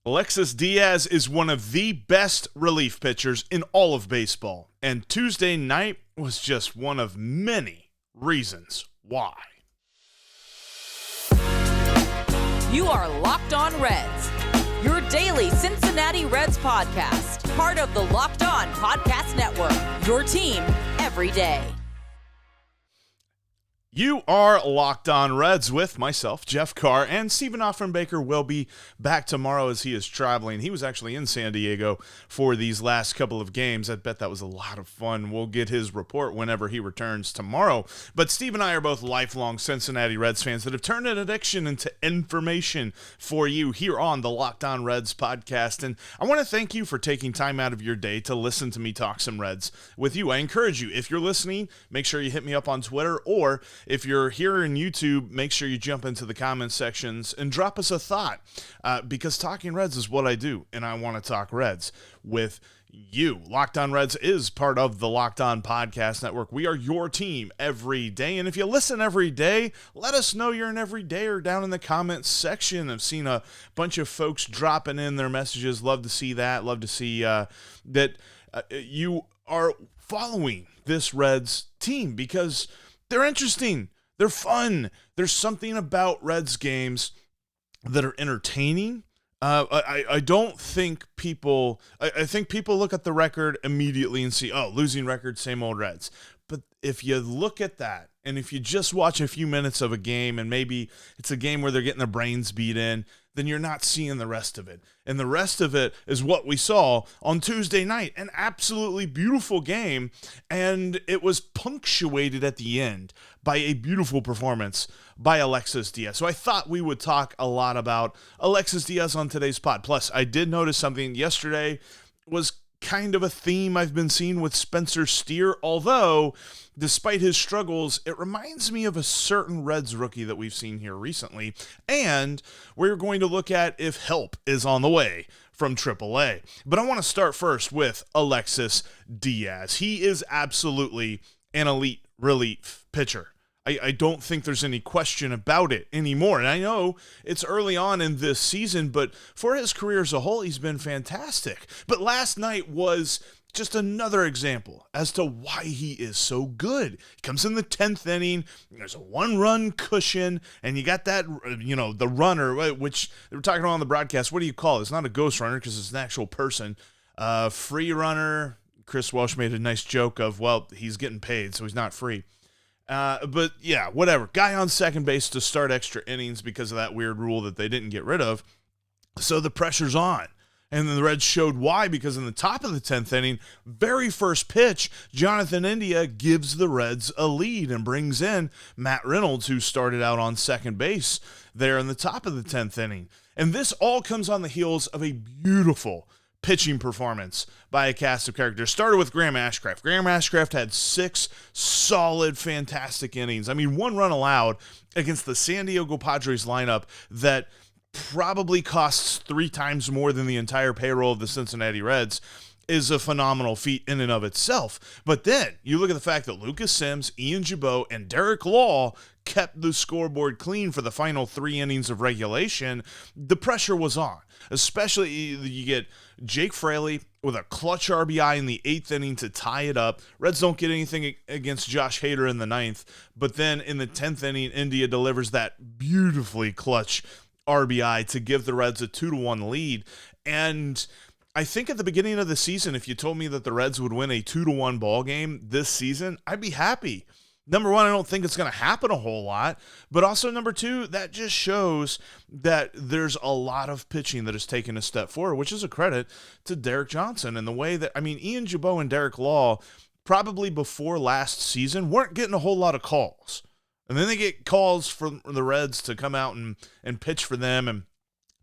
Alexis Diaz is one of the best relief pitchers in all of baseball, and Tuesday night was just one of many reasons why. You are Locked On Reds, your daily Cincinnati Reds podcast, part of the Locked On Podcast Network, your team every day. You are Locked On Reds with myself, Jeff Carr, and Stephen Offenbaker will be back tomorrow as he is traveling. He was actually in San Diego for these last couple of games. I bet that was a lot of fun. We'll get his report whenever he returns tomorrow. But Steve and I are both lifelong Cincinnati Reds fans that have turned an addiction into information for you here on the Locked On Reds podcast. And I want to thank you for taking time out of your day to listen to me talk some Reds with you. I encourage you, if you're listening, make sure you hit me up on Twitter, or if you're here in YouTube, make sure you jump into the comments sections and drop us a thought, because talking Reds is what I do, and I want to talk Reds with you. Locked On Reds is part of the Locked On Podcast Network. We are your team every day, and if you listen every day, let us know you're an everydayer down in the comments section. I've seen a bunch of folks dropping in their messages. Love to see that. Love to see that you are following this Reds team, because they're interesting. They're fun. There's something about Reds games that are entertaining. I don't think people, I think people look at the record immediately and see, oh, losing record, same old Reds. But if you look at that, and if you just watch a few minutes of a game, and maybe it's a game where they're getting their brains beat in, then you're not seeing the rest of it. And the rest of it is what we saw on Tuesday night. An absolutely beautiful game, and it was punctuated at the end by a beautiful performance by Alexis Diaz. So I thought we would talk a lot about Alexis Diaz on today's pod. Plus, I did notice something yesterday was kind of a theme I've been seeing with Spencer Steer, although despite his struggles, it reminds me of a certain Reds rookie that we've seen here recently, and we're going to look at if help is on the way from AAA. But I want to start first with Alexis Diaz. He is absolutely an elite relief pitcher. I don't think there's any question about it anymore. And I know it's early on in this season, but for his career as a whole, he's been fantastic. But last night was just another example as to why he is so good. He comes in the 10th inning, there's a one-run cushion, and you got that, the runner, which they were talking about on the broadcast. What do you call it? It's not a ghost runner because it's an actual person. Free runner. Chris Welsh made a nice joke of, well, he's getting paid, so he's not free. But yeah, whatever. Guy on second base to start extra innings because of that weird rule that they didn't get rid of. So the pressure's on. And then the Reds showed why, because in the top of the 10th inning, very first pitch, Jonathan India gives the Reds a lead and brings in Matt Reynolds, who started out on second base there in the top of the 10th inning. And this all comes on the heels of a beautiful pitching performance by a cast of characters. Started with Graham Ashcraft. Graham Ashcraft had 6 solid, fantastic innings. I mean, 1 run allowed against the San Diego Padres lineup that probably costs 3 times more than the entire payroll of the Cincinnati Reds is a phenomenal feat in and of itself. But then you look at the fact that Lucas Sims, Ian Gibaut, and Derek Law kept the scoreboard clean for the final 3 innings of regulation. The pressure was on, especially you get Jake Fraley with a clutch RBI in the 8th inning to tie it up. Reds don't get anything against Josh Hader in the 9th, but then in the 10th inning, India delivers that beautifully clutch RBI to give the Reds a 2-1 lead. And I think at the beginning of the season, if you told me that the Reds would win a 2-1 ball game this season, I'd be happy. Number one, I don't think it's going to happen a whole lot, but also number two, that just shows that there's a lot of pitching that has taken a step forward, which is a credit to Derek Johnson and the way that, Ian Gibaut and Derek Law probably before last season weren't getting a whole lot of calls. And then they get calls from the Reds to come out and pitch for them, and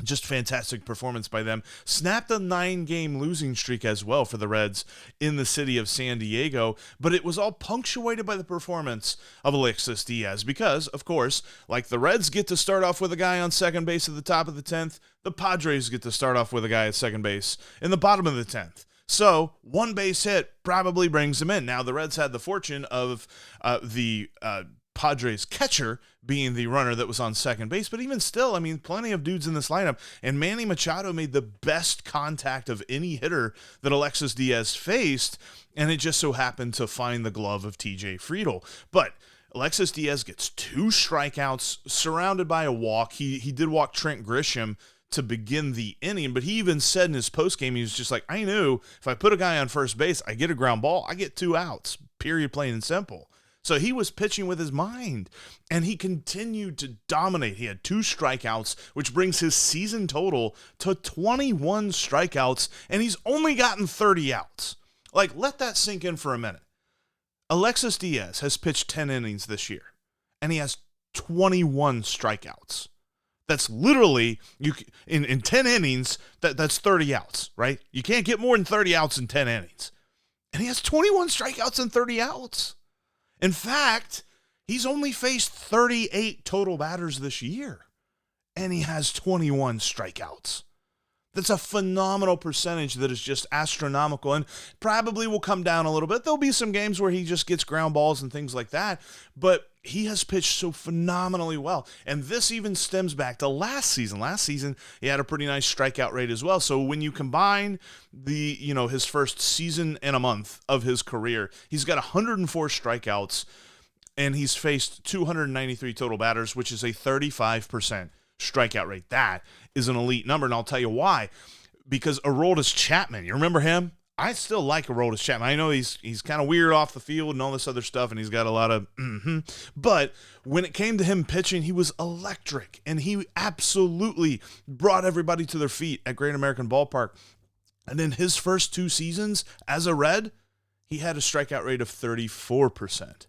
just fantastic performance by them. Snapped a 9-game losing streak as well for the Reds in the city of San Diego, but it was all punctuated by the performance of Alexis Diaz because, of course, like the Reds get to start off with a guy on second base at the top of the 10th, the Padres get to start off with a guy at second base in the bottom of the 10th. So, one base hit probably brings him in. Now, the Reds had the fortune of the Padres catcher being the runner that was on second base. But even still, I mean, plenty of dudes in this lineup. And Manny Machado made the best contact of any hitter that Alexis Diaz faced, and it just so happened to find the glove of TJ Friedl. But Alexis Diaz gets 2 strikeouts, surrounded by a walk. He did walk Trent Grisham to begin the inning, but he even said in his postgame, he was just like, I knew if I put a guy on first base, I get a ground ball, I get 2 outs, period, plain and simple. So he was pitching with his mind, and he continued to dominate. He had 2 strikeouts, which brings his season total to 21 strikeouts, and he's only gotten 30 outs. Like, let that sink in for a minute. Alexis Diaz has pitched 10 innings this year, and he has 21 strikeouts. That's literally, in 10 innings, that's 30 outs, right? You can't get more than 30 outs in 10 innings. And he has 21 strikeouts and 30 outs. In fact, he's only faced 38 total batters this year, and he has 21 strikeouts. That's a phenomenal percentage that is just astronomical, and probably will come down a little bit. There'll be some games where he just gets ground balls and things like that, but he has pitched so phenomenally well. And this even stems back to last season. Last season, he had a pretty nice strikeout rate as well. So when you combine his first season and a month of his career, he's got 104 strikeouts, and he's faced 293 total batters, which is a 35% strikeout rate. That is an elite number, and I'll tell you why. Because Aroldis Chapman, you remember him? I still like Aroldis Chapman. I know he's kind of weird off the field and all this other stuff, and he's got a lot of But when it came to him pitching, he was electric, and he absolutely brought everybody to their feet at Great American Ballpark. And in his first 2 seasons as a Red, he had a strikeout rate of 34%.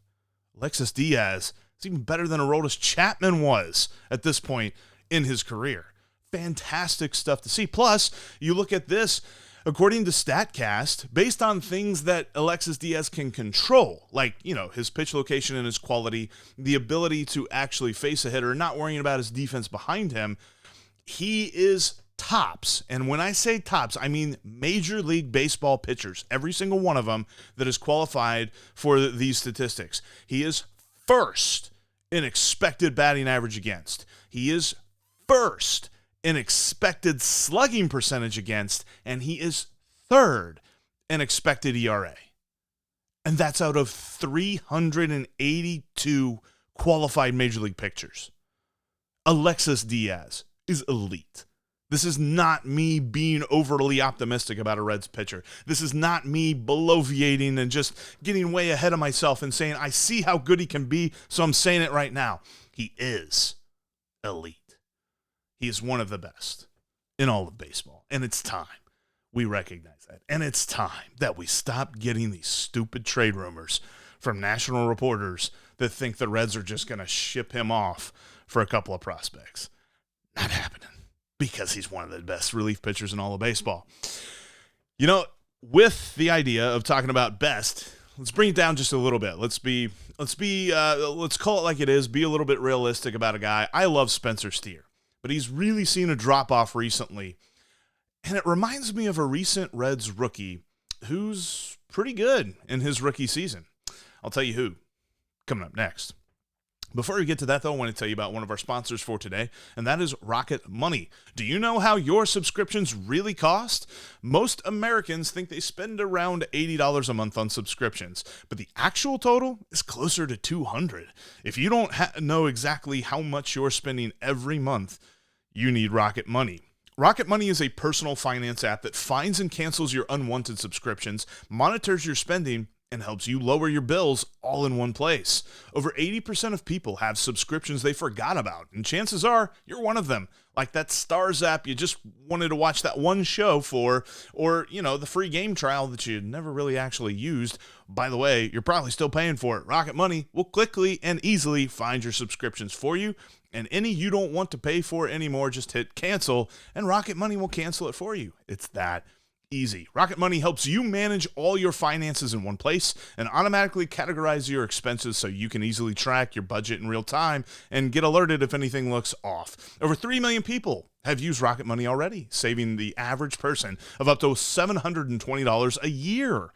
Alexis Diaz is even better than Aroldis Chapman was at this point in his career. Fantastic stuff to see. Plus, you look at this, according to StatCast, based on things that Alexis Diaz can control, like, his pitch location and his quality, the ability to actually face a hitter, not worrying about his defense behind him, he is tops. And when I say tops, I mean Major League Baseball pitchers, every single one of them that is qualified for these statistics. He is first in expected batting average against. He is first in expected slugging percentage against, and he is third in expected ERA. And that's out of 382 qualified Major League pitchers. Alexis Diaz is elite. This is not me being overly optimistic about a Reds pitcher. This is not me bloviating and just getting way ahead of myself and saying, I see how good he can be, so I'm saying it right now. He is elite. He is one of the best in all of baseball, and it's time we recognize that. And it's time that we stop getting these stupid trade rumors from national reporters that think the Reds are just going to ship him off for a couple of prospects. Not happening, because he's one of the best relief pitchers in all of baseball. With the idea of talking about best, let's bring it down just a little bit. Let's call it like it is, be a little bit realistic about a guy. I love Spencer Steer, but he's really seen a drop-off recently. And it reminds me of a recent Reds rookie who's pretty good in his rookie season. I'll tell you who, coming up next. Before we get to that, though, I want to tell you about one of our sponsors for today, and that is Rocket Money. Do you know how your subscriptions really cost? Most Americans think they spend around $80 a month on subscriptions, but the actual total is closer to $200. If you don't know exactly how much you're spending every month, you need Rocket Money. Rocket Money is a personal finance app that finds and cancels your unwanted subscriptions, monitors your spending, and helps you lower your bills all in one place. Over 80% of people have subscriptions they forgot about, and chances are you're one of them. Like that Stars app you just wanted to watch that one show for, or, the free game trial that you never really actually used. By the way, you're probably still paying for it. Rocket Money will quickly and easily find your subscriptions for you, and any you don't want to pay for anymore, just hit cancel, and Rocket Money will cancel it for you. It's that easy. Rocket Money helps you manage all your finances in one place and automatically categorize your expenses so you can easily track your budget in real time and get alerted if anything looks off. Over 3 million people have used Rocket Money already, saving the average person of up to $720 a year.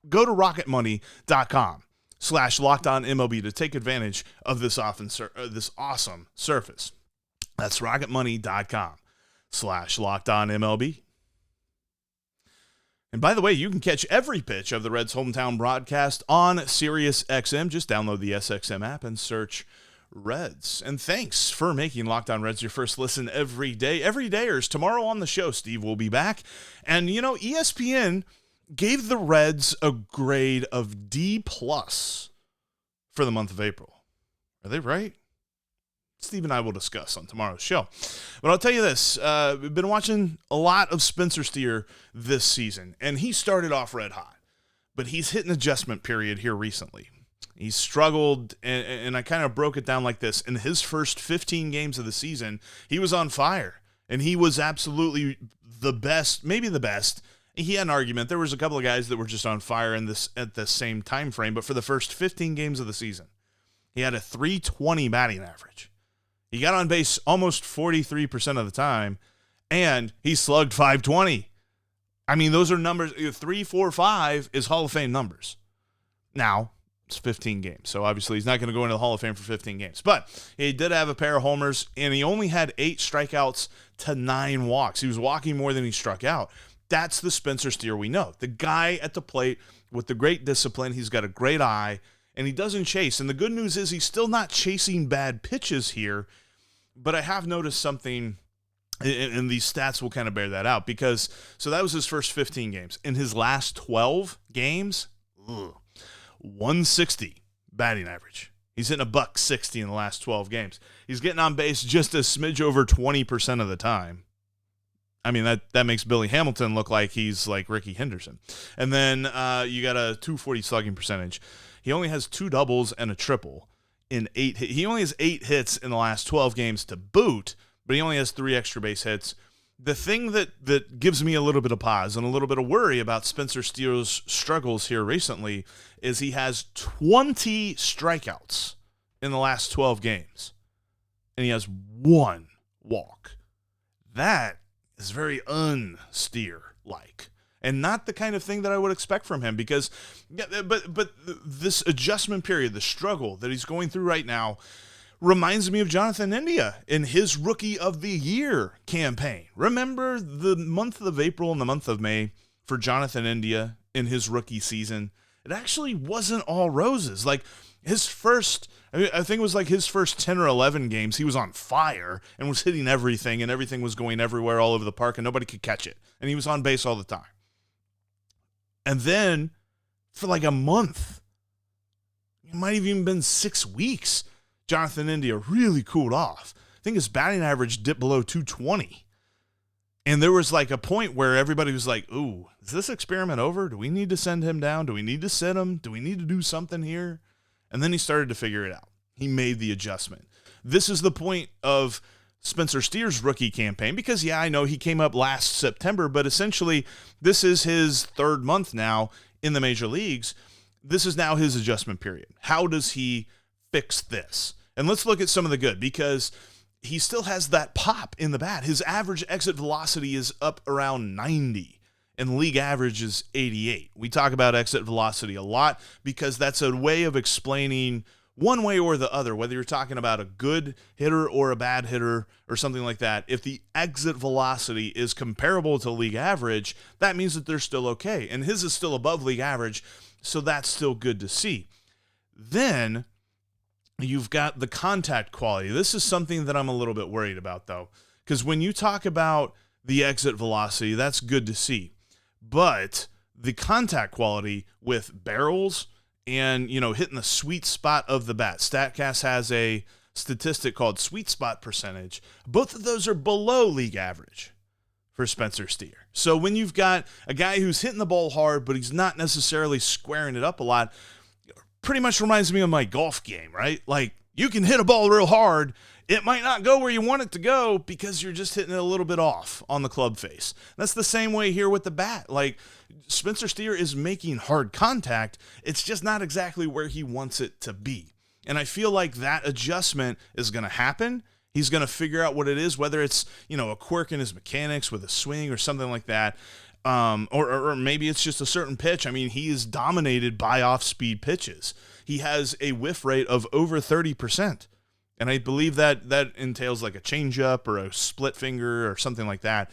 Go to rocketmoney.com. FanDuel.com/LockedOnMLB to take advantage of this awesome surface. That's RocketMoney.com/LockedOnMLB. And by the way, you can catch every pitch of the Reds' hometown broadcast on Sirius XM. Just download the SXM app and search Reds. And thanks for making Locked On Reds your first listen every day. Every dayers. Tomorrow on the show, Steve will be back. And, ESPN gave the Reds a grade of D+ for the month of April. Are they right? Steve and I will discuss on tomorrow's show. But I'll tell you this. We've been watching a lot of Spencer Steer this season, and he started off red hot. But he's hit an adjustment period here recently. He's struggled, and I kind of broke it down like this. In his first 15 games of the season, he was on fire, and he was absolutely the best, maybe the best. He had an argument. There was a couple of guys that were just on fire at the same time frame, but for the first 15 games of the season, he had a .320 batting average. He got on base almost 43% of the time, and he slugged .520. I mean, those are numbers. 3, 4, 5 is Hall of Fame numbers. Now, it's 15 games, so obviously he's not going to go into the Hall of Fame for 15 games. But he did have a pair of homers, and he only had 8 strikeouts to 9 walks. He was walking more than he struck out. That's the Spencer Steer we know. The guy at the plate with the great discipline. He's got a great eye, and he doesn't chase. And the good news is he's still not chasing bad pitches here. But I have noticed something, and these stats will kind of bear that out, because so that was his first 15 games. In his last 12 games, 160 batting average. He's hitting $160 in the last 12 games. He's getting on base just a smidge over 20% of the time. I mean, that makes Billy Hamilton look like he's like Ricky Henderson. And then you got a .240 slugging percentage. He only has 2 doubles and a triple. He only has 8 hits in the last 12 games to boot, but he only has 3 extra base hits. The thing that gives me a little bit of pause and a little bit of worry about Spencer Steer's struggles here recently is he has 20 strikeouts in the last 12 games, and he has 1 walk. That is very un-Steer-like. And not the kind of thing that I would expect from him, because, but this adjustment period, the struggle that he's going through right now, reminds me of Jonathan India in his Rookie of the Year campaign. Remember the month of April and the month of May for Jonathan India in his rookie season? It actually wasn't all roses. Like his first, I think it was like his first 10 or 11 games, he was on fire and was hitting everything, and everything was going everywhere all over the park, and nobody could catch it. And he was on base all the time. And then for like a month, it might have even been 6 weeks, Jonathan India really cooled off. I think his batting average dipped below 220. And there was like a point where everybody was like, ooh, is this experiment over? Do we need to send him down? Do we need to sit him? Do we need to do something here? And then he started to figure it out. He made the adjustment. This is the point of Spencer Steer's rookie campaign, because, yeah, I know he came up last September, but essentially this is his 3rd month now in the major leagues. This is now his adjustment period. How does he fix this? And let's look at some of the good, because he still has that pop in the bat. His average exit velocity is up around 90, and league average is 88. We talk about exit velocity a lot because that's a way of explaining one way or the other, whether you're talking about a good hitter or a bad hitter or something like that. If the exit velocity is comparable to league average, that means that they're still okay. And his is still above league average, so that's still good to see. Then you've got the contact quality. This is something that I'm a little bit worried about, though, because when you talk about the exit velocity, that's good to see. But the contact quality with barrels and, hitting the sweet spot of the bat. StatCast has a statistic called sweet spot percentage. Both of those are below league average for Spencer Steer. So when you've got a guy who's hitting the ball hard, but he's not necessarily squaring it up a lot, pretty much reminds me of my golf game, right? Like, you can hit a ball real hard. It might not go where you want it to go because you're just hitting it a little bit off on the club face. That's the same way here with the bat. Like, Spencer Steer is making hard contact. It's just not exactly where he wants it to be. And I feel like that adjustment is going to happen. He's going to figure out what it is, whether it's, a quirk in his mechanics with a swing or something like that. Or maybe it's just a certain pitch. I mean, he is dominated by off-speed pitches. He has a whiff rate of over 30%. And I believe that entails like a changeup or a split finger or something like that.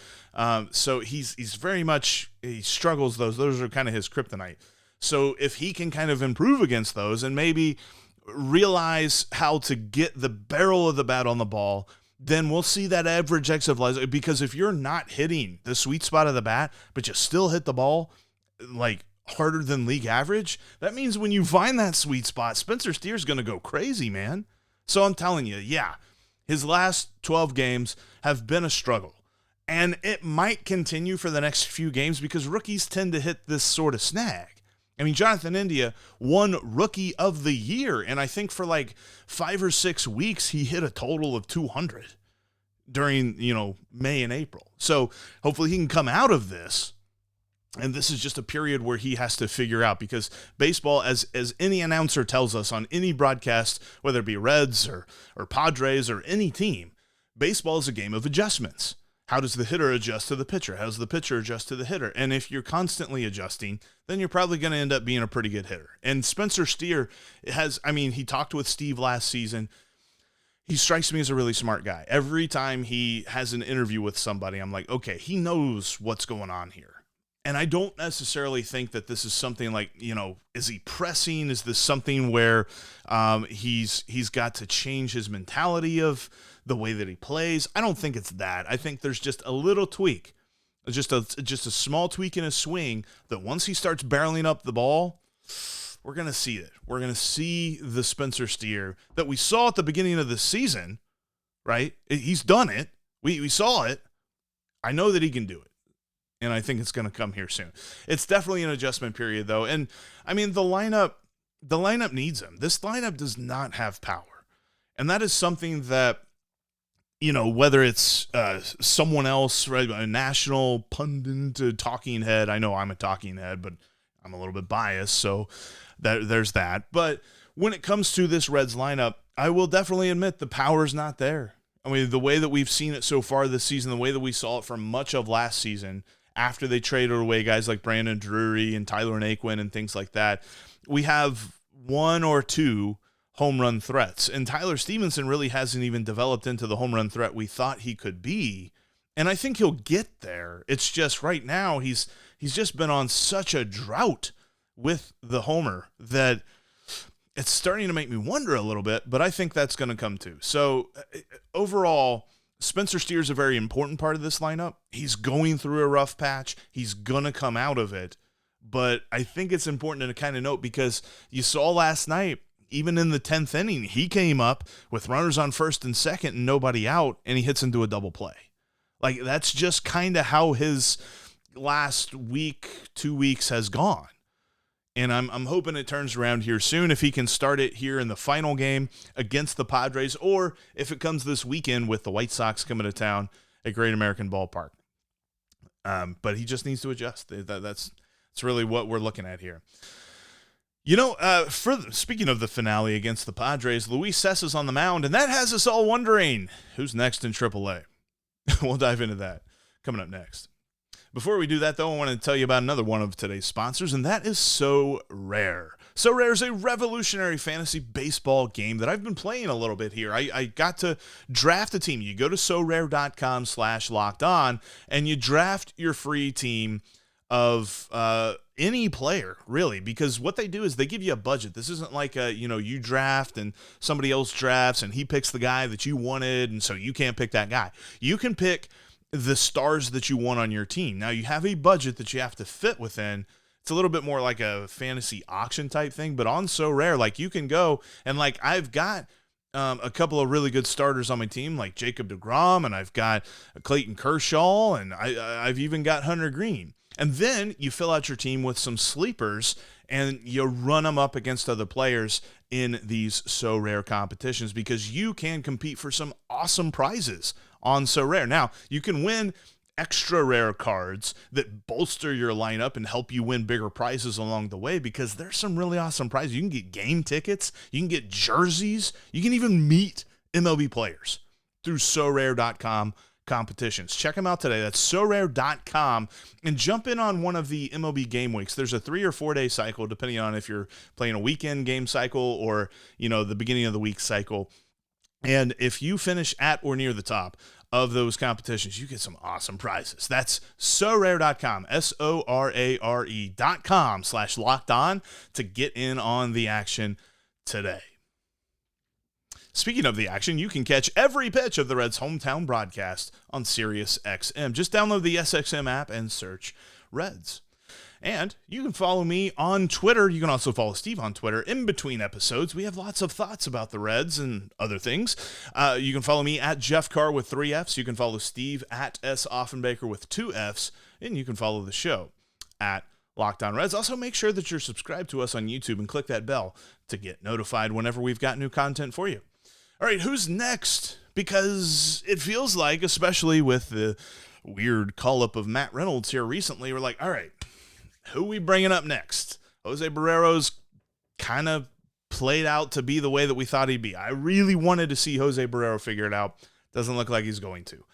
So he's very much, he struggles those. Those are kind of his kryptonite. So if he can kind of improve against those and maybe realize how to get the barrel of the bat on the ball, then we'll see that average exit velocity. Because if you're not hitting the sweet spot of the bat, but you still hit the ball like harder than league average, that means when you find that sweet spot, Spencer Steer's going to go crazy, man. So I'm telling you, yeah, his last 12 games have been a struggle. And it might continue for the next few games because rookies tend to hit this sort of snag. I mean, Jonathan India won Rookie of the Year, and I think for like 5 or 6 weeks, he hit a total of 200 during, May and April. So hopefully he can come out of this. And this is just a period where he has to figure out, because baseball, as any announcer tells us on any broadcast, whether it be Reds or Padres or any team, baseball is a game of adjustments. How does the hitter adjust to the pitcher? How does the pitcher adjust to the hitter? And if you're constantly adjusting, then you're probably going to end up being a pretty good hitter. And Spencer Steer he talked with Steve last season. He strikes me as a really smart guy. Every time he has an interview with somebody, I'm like, okay, he knows what's going on here. And I don't necessarily think that this is something like, is he pressing? Is this something where he's got to change his mentality of the way that he plays? I don't think it's that. I think there's just a little tweak, just a small tweak in his swing that once he starts barreling up the ball, we're going to see it. We're going to see the Spencer Steer that we saw at the beginning of the season, right? He's done it. We saw it. I know that he can do it. And I think it's going to come here soon. It's definitely an adjustment period, though. And, I mean, the lineup needs him. This lineup does not have power. And that is something that, whether it's someone else, right, a national pundit, a talking head. I know I'm a talking head, but I'm a little bit biased, so there's that. But when it comes to this Reds lineup, I will definitely admit the power's not there. I mean, the way that we've seen it so far this season, the way that we saw it for much of last season, after they traded away guys like Brandon Drury and Tyler Naquin and things like that, we have 1 or 2 home run threats. And Tyler Stevenson really hasn't even developed into the home run threat we thought he could be. And I think he'll get there. It's just right now he's just been on such a drought with the homer that it's starting to make me wonder a little bit, but I think that's going to come too. So overall, Spencer Steer is a very important part of this lineup. He's going through a rough patch. He's going to come out of it. But I think it's important to kind of note, because you saw last night, even in the 10th inning, he came up with runners on first and second and nobody out, and he hits into a double play. Like, that's just kind of how his last week, 2 weeks has gone. And I'm hoping it turns around here soon if he can start it here in the final game against the Padres, or if it comes this weekend with the White Sox coming to town at Great American Ballpark. But he just needs to adjust. That's really what we're looking at here. Speaking of the finale against the Padres, Luis Cessa's on the mound, and that has us all wondering who's next in AAA. We'll dive into that coming up next. Before we do that, though, I want to tell you about another one of today's sponsors, and that is So Rare. So Rare is a revolutionary fantasy baseball game that I've been playing a little bit here. I got to draft a team. You go to sorare.com/lockedon, and you draft your free team of any player, really, because what they do is they give you a budget. This isn't like you draft and somebody else drafts and he picks the guy that you wanted, and so you can't pick that guy. You can pick the stars that you want on your team. Now, you have a budget that you have to fit within. It's a little bit more like a fantasy auction type thing, but on So Rare, like, you can go and, like, I've got a couple of really good starters on my team, like Jacob deGrom, and I've got Clayton Kershaw, and I've even got Hunter Green. And then you fill out your team with some sleepers, and you run them up against other players in these So Rare competitions, because you can compete for some awesome prizes on So Rare. Now, you can win extra rare cards that bolster your lineup and help you win bigger prizes along the way, because there's some really awesome prizes. You can get game tickets, you can get jerseys, you can even meet MLB players through sorare.com competitions. Check them out today. That's sorare.com, and jump in on one of the MLB game weeks. There's a 3 or 4 day cycle, depending on if you're playing a weekend game cycle or, the beginning of the week cycle. And if you finish at or near the top of those competitions, you get some awesome prizes. That's sorare.com, sorare.com/lockedon to get in on the action today. Speaking of the action, you can catch every pitch of the Reds' hometown broadcast on Sirius XM. Just download the SXM app and search Reds. And you can follow me on Twitter. You can also follow Steve on Twitter. In between episodes, we have lots of thoughts about the Reds and other things. You can follow me at Jeff Carr with 3 Fs. You can follow Steve at S. Offenbaker with 2 Fs. And you can follow the show at Locked On Reds. Also, make sure that you're subscribed to us on YouTube and click that bell to get notified whenever we've got new content for you. All right, who's next? Because it feels like, especially with the weird call-up of Matt Reynolds here recently, we're like, all right, who are we bringing up next? Jose Barrero's kind of played out to be the way that we thought he'd be. I really wanted to see Jose Barrero figure it out. Doesn't look like he's going to.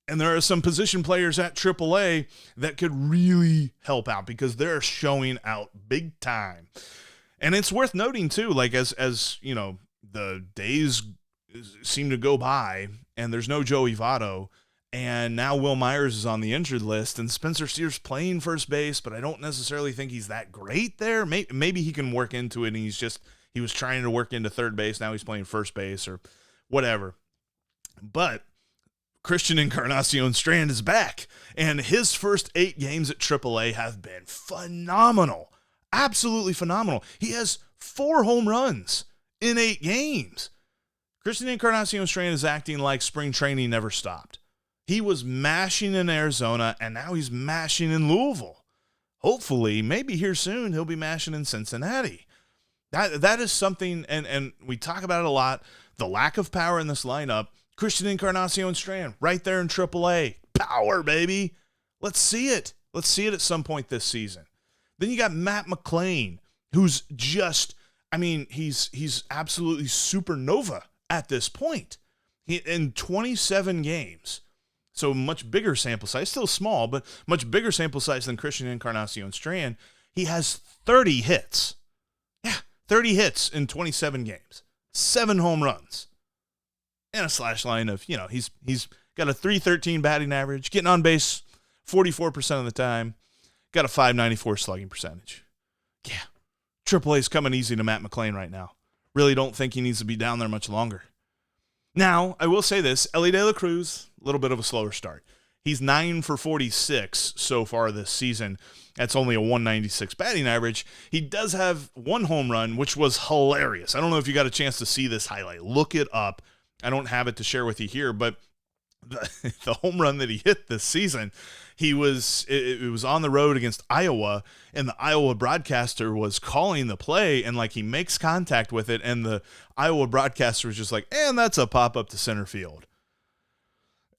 And there are some position players at AAA that could really help out because they're showing out big time. And it's worth noting, too, like as the days seem to go by and there's no Joey Votto, and now Will Myers is on the injured list, and Spencer Steer's playing first base, but I don't necessarily think he's that great there. Maybe he can work into it, and he was trying to work into third base. Now he's playing first base or whatever. But Christian Encarnacion Strand is back, and his first 8 games at AAA have been phenomenal. Absolutely phenomenal. He has 4 home runs in 8 games. Christian Encarnacion Strand is acting like spring training never stopped. He was mashing in Arizona, and now he's mashing in Louisville. Hopefully, maybe here soon, he'll be mashing in Cincinnati. That is something, and we talk about it a lot, the lack of power in this lineup. Christian Encarnacion Strand, right there in AAA. Power, baby. Let's see it. Let's see it at some point this season. Then you got Matt McLain, who's just, he's absolutely supernova at this point. In 27 games, so much bigger sample size, still small, but much bigger sample size than Christian Encarnacion Strand, he has 30 hits. Yeah, 30 hits in 27 games. 7 home runs. And a slash line of, he's got a .313 batting average, getting on base 44% of the time, got a .594 slugging percentage. Yeah, AAA's coming easy to Matt McLain right now. Really don't think he needs to be down there much longer. Now, I will say this, Elly De La Cruz, a little bit of a slower start. He's 9 for 46 so far this season. That's only a .196 batting average. He does have 1 home run, which was hilarious. I don't know if you got a chance to see this highlight. Look it up. I don't have it to share with you here, but the home run that he hit this season, it was on the road against Iowa, and the Iowa broadcaster was calling the play, and he makes contact with it, and the Iowa broadcaster was just like, and that's a pop-up to center field.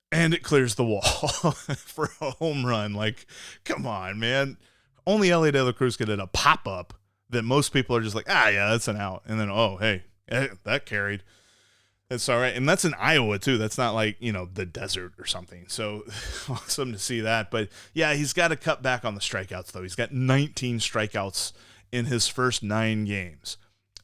And it clears the wall for a home run. Come on, man. Only Elly De La Cruz could hit a pop-up that most people are just like, yeah, that's an out. And then, oh, hey, that carried. That's all right. And that's in Iowa, too. That's not the desert or something. So awesome to see that. But, yeah, he's got to cut back on the strikeouts, though. He's got 19 strikeouts in his first 9 games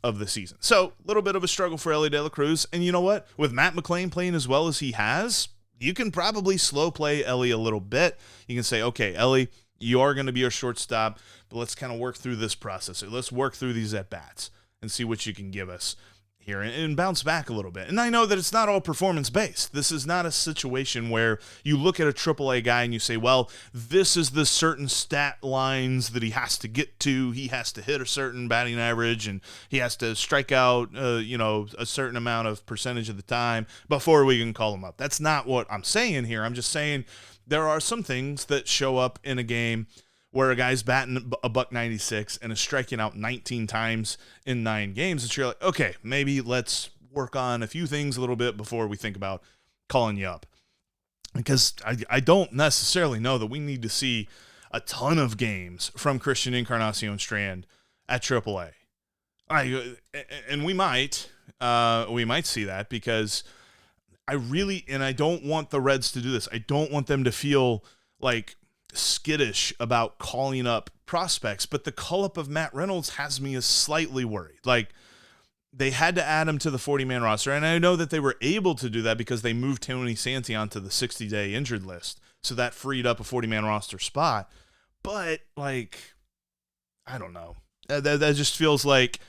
of the season. So a little bit of a struggle for Elly De La Cruz. And you know what? With Matt McLain playing as well as he has, you can probably slow play Elly a little bit. You can say, okay, Elly, you are going to be our shortstop, but let's kind of work through this process. Let's work through these at-bats and see what you can give us here and bounce back a little bit. And I know that it's not all performance-based. This is not a situation where you look at a AAA guy and you say, well, this is the certain stat lines that he has to get to. He has to hit a certain batting average and he has to strike out, a certain amount of percentage of the time before we can call him up. That's not what I'm saying here. I'm just saying there are some things that show up in a game where a guy's batting a .196 and is striking out 19 times in 9 games, and you're like, okay, maybe let's work on a few things a little bit before we think about calling you up. Because I don't necessarily know that we need to see a ton of games from Christian Encarnacion Strand at AAA. And we might see that because I don't want the Reds to do this. I don't want them to feel like skittish about calling up prospects, but the call up of Matt Reynolds has me slightly worried. Like, they had to add him to the 40-man roster, and I know that they were able to do that because they moved Tony Santi onto the 60-day injured list, so that freed up a 40-man roster spot. But, like, I don't know. That just feels like,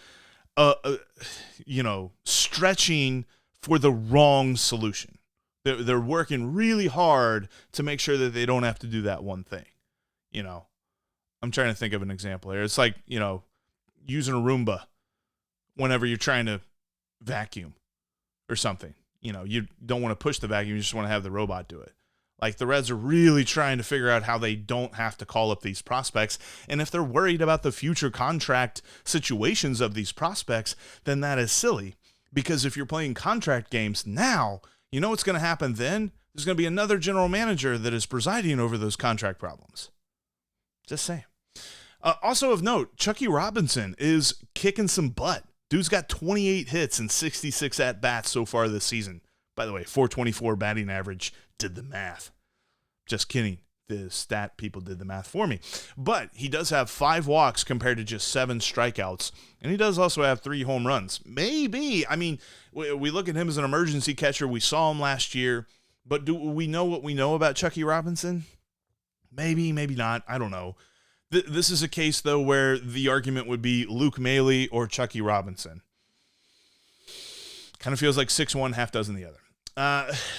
stretching for the wrong solution. They're working really hard to make sure that they don't have to do that one thing. I'm trying to think of an example here. It's like, using a Roomba whenever you're trying to vacuum or something. You don't want to push the vacuum. You just want to have the robot do it. Like, the Reds are really trying to figure out how they don't have to call up these prospects. And if they're worried about the future contract situations of these prospects, then that is silly. Because if you're playing contract games now, you know what's going to happen then? There's going to be another general manager that is presiding over those contract problems. Just saying. Also of note, Chucky Robinson is kicking some butt. Dude's got 28 hits and 66 at-bats so far this season. By the way, 424 batting average. Did the math. Just kidding. The stat people did the math for me. But he does have 5 walks compared to just 7 strikeouts. And he does also have 3 home runs. Maybe. I mean, we look at him as an emergency catcher. We saw him last year. But do we know what we know about Chucky Robinson? Maybe, maybe not. I don't know. This is a case, though, where the argument would be Luke Maile or Chucky Robinson. Kind of feels like 6-1, half dozen the other.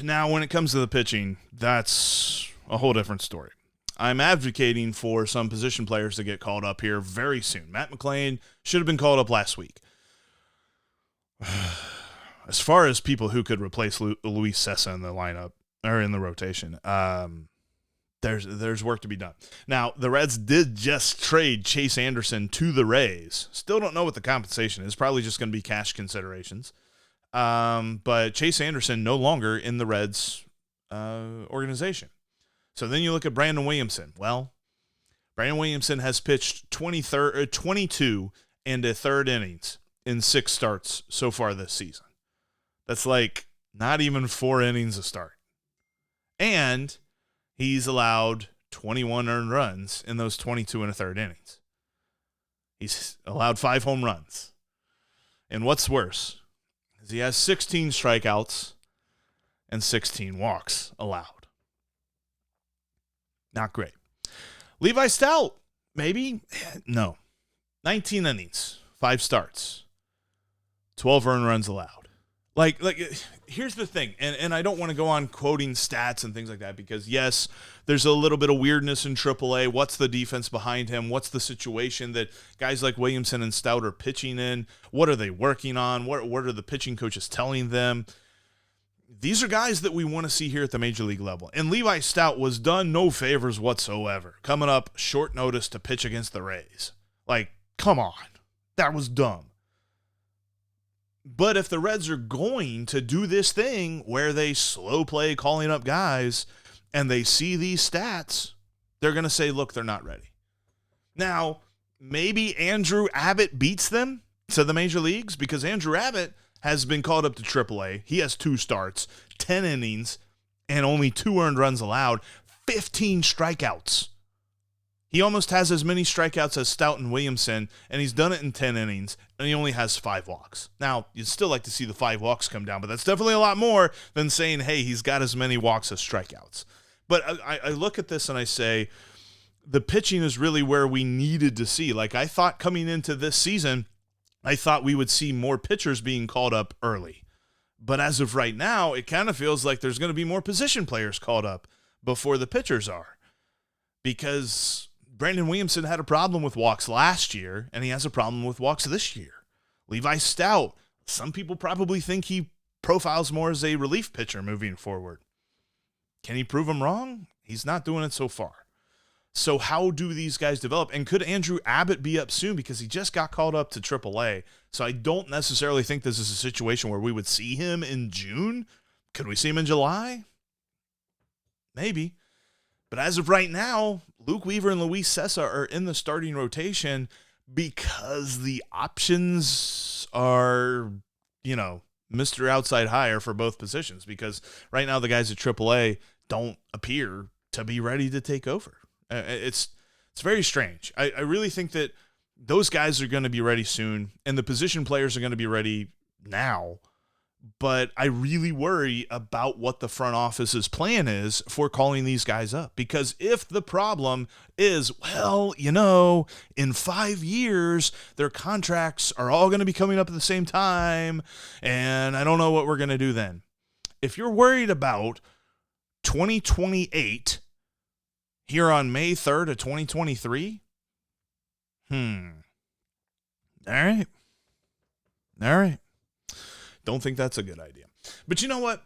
Now, when it comes to the pitching, that's a whole different story. I'm advocating for some position players to get called up here very soon. Matt McLain should have been called up last week. As far as people who could replace Luis Cessa in the lineup, or in the rotation, there's work to be done. Now, the Reds did just trade Chase Anderson to the Rays. Still don't know what the compensation is. Probably just going to be cash considerations. But Chase Anderson no longer in the Reds organization. So then you look at Brandon Williamson. Well, Brandon Williamson has pitched 22 and a third innings in 6 starts so far this season. That's like not even 4 innings a start. And he's allowed 21 earned runs in those 22 and a third innings. He's allowed 5 home runs. And what's worse is he has 16 strikeouts and 16 walks allowed. Not great. Levi Stout, maybe? No. 19 innings, 5 starts, 12 earned runs allowed. Like, here's the thing, and I don't want to go on quoting stats and things like that because, yes, there's a little bit of weirdness in AAA. What's the defense behind him? What's the situation that guys like Williamson and Stout are pitching in? What are they working on? What are the pitching coaches telling them? These are guys that we want to see here at the major league level. And Levi Stout was done no favors whatsoever, coming up short notice to pitch against the Rays. Like, come on. That was dumb. But if the Reds are going to do this thing where they slow play calling up guys and they see these stats, they're going to say, look, they're not ready. Now, maybe Andrew Abbott beats them to the major leagues because Andrew Abbott has been called up to AAA. He has 2 starts, 10 innings, and only 2 earned runs allowed, 15 strikeouts. He almost has as many strikeouts as Stout and Williamson, and he's done it in 10 innings, and he only has 5 walks. Now, you'd still like to see the 5 walks come down, but that's definitely a lot more than saying, hey, he's got as many walks as strikeouts. But I look at this and I say, the pitching is really where we needed to see. Like, I thought coming into this season, I thought we would see more pitchers being called up early. But as of right now, it kind of feels like there's going to be more position players called up before the pitchers are. Because Brandon Williamson had a problem with walks last year, and he has a problem with walks this year. Levi Stout, some people probably think he profiles more as a relief pitcher moving forward. Can he prove them wrong? He's not doing it so far. So how do these guys develop? And could Andrew Abbott be up soon because he just got called up to AAA? So I don't necessarily think this is a situation where we would see him in June. Could we see him in July? Maybe. But as of right now, Luke Weaver and Luis Cessa are in the starting rotation because the options are, Mr. Outside Hire for both positions, because right now the guys at AAA don't appear to be ready to take over. It's very strange. I really think that those guys are going to be ready soon, and the position players are going to be ready now. But I really worry about what the front office's plan is for calling these guys up. Because if the problem is, well, in 5 years, their contracts are all going to be coming up at the same time, and I don't know what we're going to do then. If you're worried about 2028 here on May 3rd of 2023, all right. Don't think that's a good idea. But you know what?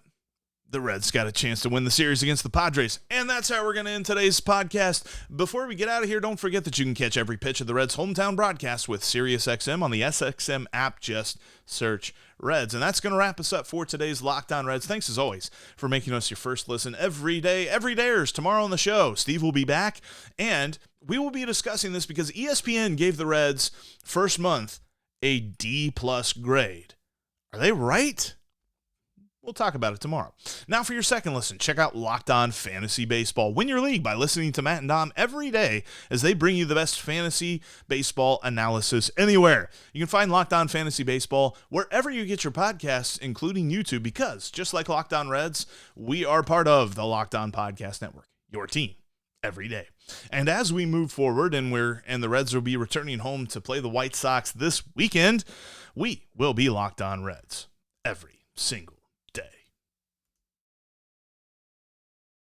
The Reds got a chance to win the series against the Padres, and that's how we're going to end today's podcast. Before we get out of here, don't forget that you can catch every pitch of the Reds' hometown broadcast with SiriusXM on the SXM app. Just search Reds. And that's going to wrap us up for today's Locked On Reds. Thanks, as always, for making us your first listen every day. Every dayers tomorrow on the show. Steve will be back, and we will be discussing this because ESPN gave the Reds first month a D+ grade. Are they right? We'll talk about it tomorrow. Now for your second listen, check out Locked On Fantasy Baseball. Win your league by listening to Matt and Dom every day as they bring you the best fantasy baseball analysis anywhere. You can find Locked On Fantasy Baseball wherever you get your podcasts, including YouTube, because just like Locked On Reds, we are part of the Locked On Podcast Network, your team every day. And as we move forward and the Reds will be returning home to play the White Sox this weekend, we will be Locked On Reds every single